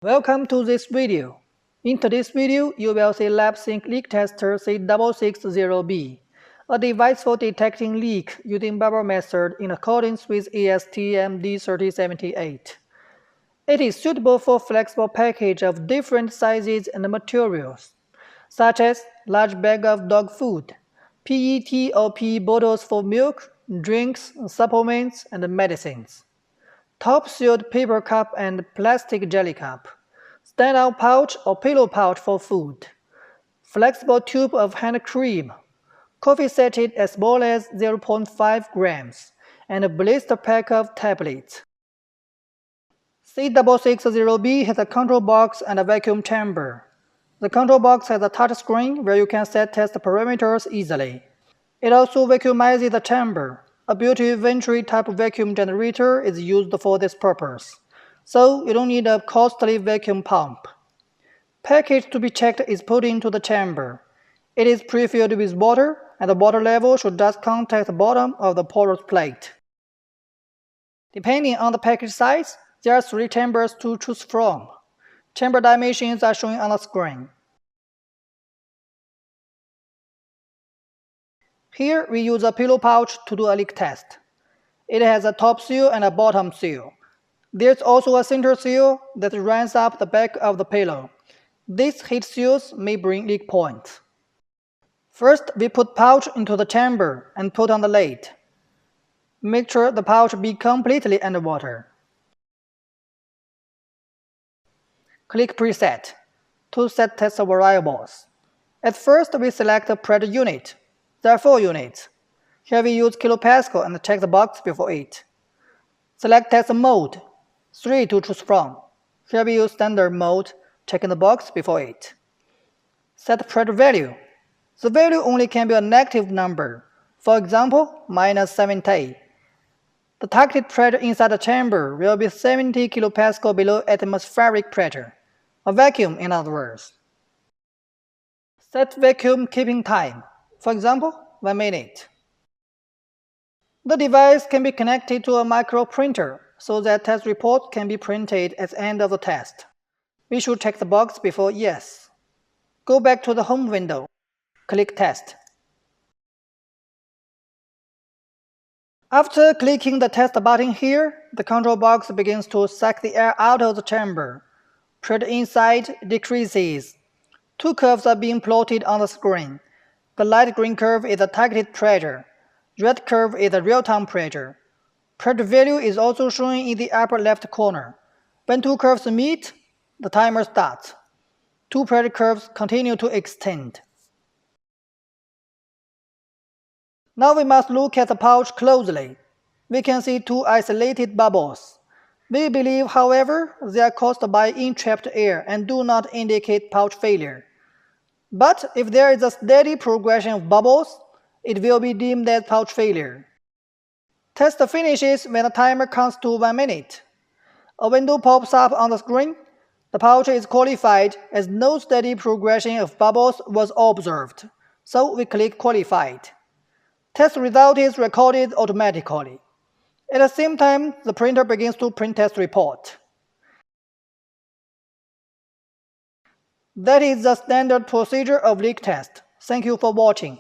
Welcome to this video. In today's video, you will see Labthink leak tester C660B, a device for detecting leak using bubble method in accordance with ASTM D3078. It is suitable for flexible package of different sizes and materials, such as large bag of dog food, PET or PE bottles for milk, drinks, supplements, and medicines, top-sealed paper cup and plastic jelly cup, stand-out pouch or pillow pouch for food, flexible tube of hand cream, coffee sachet as small as 0.5 grams, and a blister pack of tablets. C660B has a control box and a vacuum chamber. The control box has a touch screen where you can set test parameters easily. It also vacuumizes the chamber. A built-in venturi type vacuum generator is used for this purpose, so you don't need a costly vacuum pump. Package to be checked is put into the chamber. It is pre-filled with water, and the water level should just contact the bottom of the porous plate. Depending on the package size, there are 3 chambers to choose from. Chamber dimensions are shown on the screen. Here we use a pillow pouch to do a leak test. It has a top seal and a bottom seal. There's also a center seal that runs up the back of the pillow. These heat seals may bring leak points. First, we put pouch into the chamber and put on the lid. Make sure the pouch be completely underwater. Click Preset to set test variables. At first, we select the pressure unit. There are 4 units. Here we use kilopascal and check the box before it. Select test mode, 3 to choose from. Here we use standard mode, checking the box before it. Set pressure value. The value only can be a negative number, for example, -70. The targeted pressure inside the chamber will be 70 kilopascal below atmospheric pressure, a vacuum in other words. Set vacuum keeping time, for example, 1 minute. The device can be connected to a micro printer so that test reports can be printed at the end of the test. We should check the box before yes. Go back to the home window. Click Test. After clicking the test button here, the control box begins to suck the air out of the chamber. Pressure inside decreases. 2 curves are being plotted on the screen. The light green curve is the targeted pressure. Red curve is the real-time pressure. Pressure value is also shown in the upper left corner. When 2 curves meet, the timer starts. 2 pressure curves continue to extend. Now we must look at the pouch closely. We can see 2 isolated bubbles. We believe, however, they are caused by entrapped air and do not indicate pouch failure. But if there is a steady progression of bubbles, it will be deemed as pouch failure. Test finishes when the timer counts to 1 minute. A window pops up on the screen. The pouch is qualified as no steady progression of bubbles was observed, so we click Qualified. Test result is recorded automatically. At the same time, the printer begins to print test report. That is the standard procedure of leak test. Thank you for watching.